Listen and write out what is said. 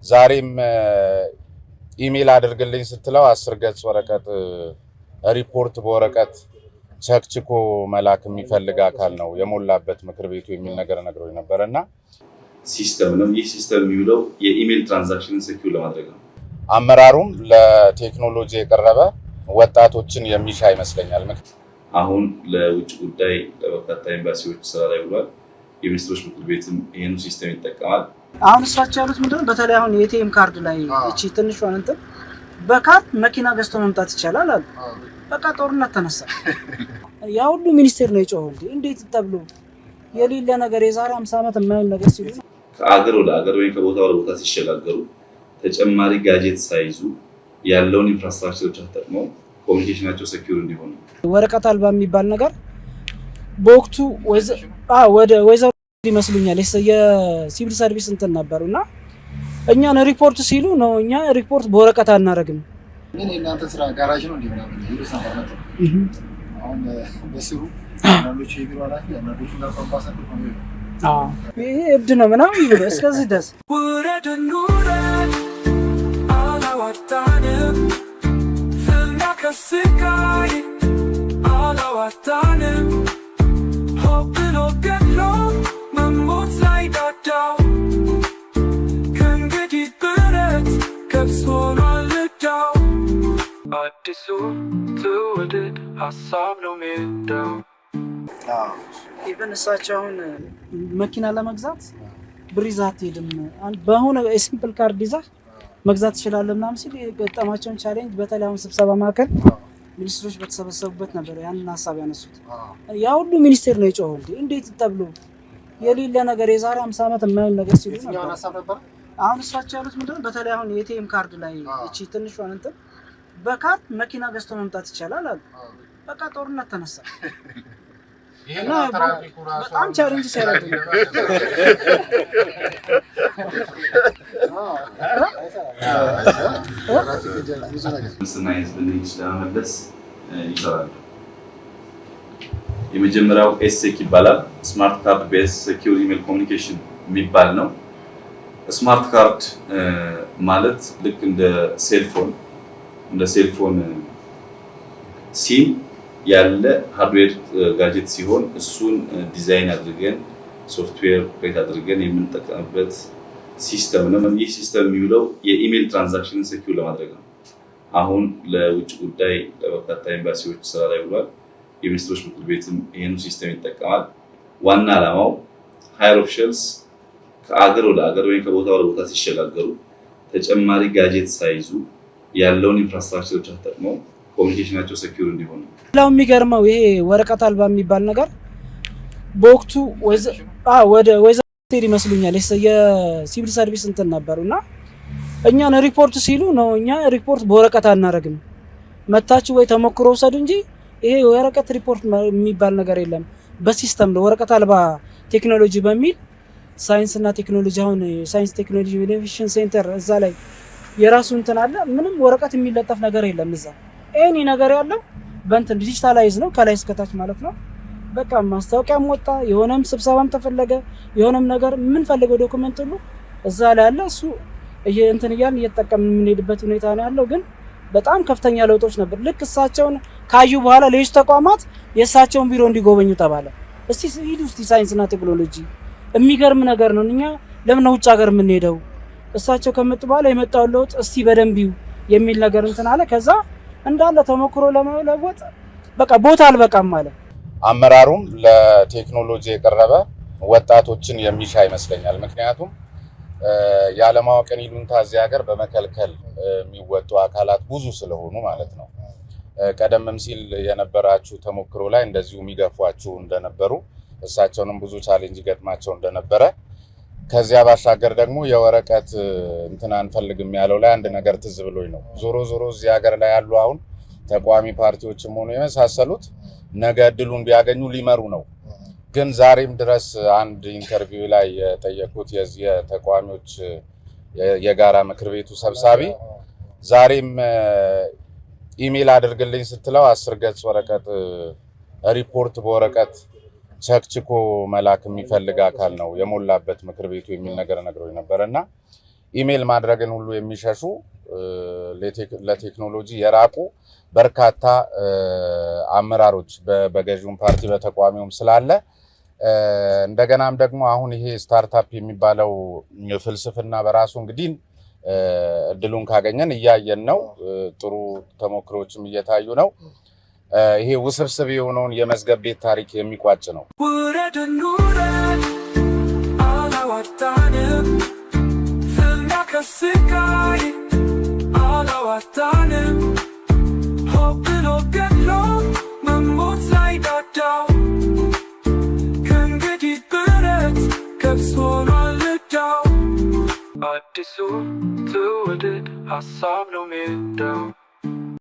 ዛሬም ኢሜል አድርግልኝ ስትለው 10 ገጽ ወረቀት ሪፖርት በወረቀት ቸክችኮ መላክ የሚፈልግ አካል ነው የሞላበት ምክር ቤቱ የሚል ነገር ነግሮኝ ነበርና ሲስተም ነው። ይህ ሲስተም የሚውለው የኢሜል ትራንዛክሽንን ሴኩር ለማድረግ ነው። አመራሩም ለቴክኖሎጂ የቀረበ ወጣቶችን የሚሻ ይመስለኛል። አሁን ለውጭ ጉዳይ ለበርካታ ኤምባሲዎች ስራ ላይ ውሏል። የሚኒስትሮች ምክር ቤትም ይሄን ሲስተም ይጠቀማል። አሁን እሳቸው ያሉት ምንድነው? በተለይ አሁን የኤቲኤም ካርድ ላይ እቺ ትንሿን እንትን በካርድ መኪና ገዝቶ መምጣት ይቻላል አሉ። በቃ ጦርነት ተነሳ። ያ ሁሉ ሚኒስቴር ነው የጮኸው። እንዴት ተብሎ የሌለ ነገር የዛሬ 50 ዓመት የማይሆን ነገር ሲሉ ከአገር ወደ አገር ወይ ከቦታ ወደ ቦታ ሲሸጋገሩ ተጨማሪ ጋጀት ሳይዙ ያለውን ኢንፍራስትራክቸሮች ተጠቅመው ኮሙኒኬሽናቸው ሴኩር እንዲሆን ወረቀት አልባ የሚባል ነገር በወቅቱ ወደ ወይዘሮ ይመስሉኛል የሲቪል ሰርቪስ እንትን ነበሩና እኛን ሪፖርት ሲሉ ነው እኛ ሪፖርት በወረቀት አናረግም። ምን እናንተ ስራ ጋራጅ ነው እንደምናምን ይሉስ ነበር። አሁን በስሩ አንዶቹ ይግሯላችሁ አንዶቹ ለኮምፓሰንት ነው። ይሄ እብድ ነው ምናምን ይሉ እስከዚህ ድረስ ወረደ ኑረ አላዋጣንም ፍና ከስቃይ አላዋጣንም ሆብሎ ገድሎ መሞት ላይ ዳዳው ከእንግዲህ ብረት ከብስ ሆኗል ልዳው አዲሱ ትውልድ ሀሳብ ነው ሜዳው። ኢቨን እሳቸው አሁን መኪና ለመግዛት ብር ይዘህ አትሄድም በሆነ ሲምፕል ካርድ ይዘህ መግዛት ትችላለህ ምናምን ሲል የገጠማቸውን ቻሌንጅ በተለይ አሁን ስብሰባ ማዕከል ሚኒስትሮች በተሰበሰቡበት ነበር ያንን ሀሳብ ያነሱት። ያ ሁሉ ሚኒስቴር ነው የጮኸው። እንዴት ተብሎ የሌለ ነገር የዛሬ 50 ዓመት የማይሆን ነገር ሲሉ ነበር። አሁን እሳቸው ያሉት ምንድነው? በተለይ አሁን የኤቲኤም ካርድ ላይ እቺ ትንሿን እንትን በካርድ መኪና ገዝቶ መምጣት ይቻላል አሉ። በቃ ጦርነት ተነሳ። ይሄና በጣም ቻሌንጅ ሲያደርጉ ለመመለስ ይሰራሉ። የመጀመሪያው ኤስሴክ ይባላል። ስማርት ካርድ ቤዝ ሴኩር ኢሜል ኮሙኒኬሽን የሚባል ነው። ስማርት ካርድ ማለት ልክ እንደ ሴልፎን ሲም ያለ ሃርድዌር ጋጀት ሲሆን እሱን ዲዛይን አድርገን ሶፍትዌር ክሬት አድርገን የምንጠቀምበት ሲስተም ነው። ይህ ሲስተም የሚውለው የኢሜል ትራንዛክሽንን ሴኩር ለማድረግ ነው። አሁን ለውጭ ጉዳይ ለበርካታ ኤምባሲዎች ስራ ላይ ውሏል። የሚኒስትሮች ምክር ቤትም ይሄን ሲስተም ይጠቀማል። ዋና ዓላማው ሃየር ኦፊሻልስ ከአገር ወደ አገር ወይ ከቦታ ወደ ቦታ ሲሸጋገሩ ተጨማሪ ጋጀት ሳይዙ ያለውን ኢንፍራስትራክቸሮች ተጠቅመው ኮሙኒኬሽናቸው ሴኩር እንዲሆን ነው። ሌላው የሚገርመው ይሄ ወረቀት አልባ የሚባል ነገር በወቅቱ ወደ ወይዘሮ ይመስሉኛል የሲቪል ሰርቪስ እንትን ነበሩና እኛን ሪፖርት ሲሉ ነው እኛ ሪፖርት በወረቀት አናረግም መታችሁ ወይ ተሞክሮ ወሰዱ እንጂ ይሄ ወረቀት ሪፖርት የሚባል ነገር የለም በሲስተም ነው ወረቀት አልባ ቴክኖሎጂ በሚል ሳይንስና ቴክኖሎጂ አሁን ሳይንስ ቴክኖሎጂ ኢኖቬሽን ሴንተር እዛ ላይ የራሱ እንትን አለ። ምንም ወረቀት የሚለጠፍ ነገር የለም እዛ ኤኒ ነገር ያለው በእንትን ዲጂታላይዝ ነው ከላይ እስከታች ማለት ነው። በቃ ማስታወቂያም ወጣ የሆነም ስብሰባም ተፈለገ የሆነም ነገር ምን ፈልገው ዶክመንት ሁሉ እዛ ላይ አለ። እሱ እንትን እያልን እየተጠቀምን የምንሄድበት ሁኔታ ነው ያለው። ግን በጣም ከፍተኛ ለውጦች ነበር። ልክ እሳቸውን ካዩ በኋላ ሌሎች ተቋማት የእሳቸውን ቢሮ እንዲጎበኙ ተባለ። እስቲ ሂዱ እስቲ ሳይንስና ቴክኖሎጂ የሚገርም ነገር ነው። እኛ ለምን ውጭ ሀገር የምንሄደው እሳቸው ከመጡ በኋላ የመጣው ለውጥ እስቲ በደንብ ይዩ የሚል ነገር እንትን አለ። ከዛ እንዳለ ተሞክሮ ለመለወጥ በቃ ቦታ አልበቃም ማለት አመራሩም ለቴክኖሎጂ የቀረበ ወጣቶችን የሚሻ ይመስለኛል። ምክንያቱም ያለማወቅን ይሉንታ እዚህ ሀገር በመከልከል የሚወጡ አካላት ብዙ ስለሆኑ ማለት ነው። ቀደምም ሲል የነበራችሁ ተሞክሮ ላይ እንደዚሁ የሚገፏችሁ እንደነበሩ እሳቸውንም ብዙ ቻሌንጅ ገጥማቸው እንደነበረ ከዚያ ባሻገር ደግሞ የወረቀት እንትን አንፈልግም ያለው ላይ አንድ ነገር ትዝ ብሎኝ ነው። ዞሮ እዚህ ሀገር ላይ ያሉ አሁን ተቋሚ ፓርቲዎችም ሆኑ የመሳሰሉት ነገ እድሉን ቢያገኙ ሊመሩ ነው። ግን ዛሬም ድረስ አንድ ኢንተርቪው ላይ የጠየቁት የዚህ የተቋሚዎች የጋራ ምክር ቤቱ ሰብሳቢ ዛሬም ኢሜል አድርግልኝ ስትለው 10 ገጽ ወረቀት ሪፖርት በወረቀት ቸክችኮ መላክ የሚፈልግ አካል ነው የሞላበት ምክር ቤቱ የሚል ነገር ነግሮኝ ነበርና ኢሜል ማድረግን ሁሉ የሚሸሹ ለቴክኖሎጂ የራቁ በርካታ አመራሮች በገዢው ፓርቲ በተቋሚውም ስላለ እንደገናም ደግሞ አሁን ይሄ ስታርታፕ የሚባለው ፍልስፍና በራሱ እንግዲህ እድሉን ካገኘን እያየን ነው። ጥሩ ተሞክሮችም እየታዩ ነው። ይሄ ውስብስብ የሆነውን የመዝገብ ቤት ታሪክ የሚቋጭ ነው። አላዋጣንም ፍልሚያ ከስቃይ አላዋጣንም ሆብሎ ገድሎ መሞት ላይ ዳዳው ከእንግዲህ ብረት ከብስ ሆኗል ዕዳው አዲሱ ትውልድ ሀሳብ ነው ሜዳው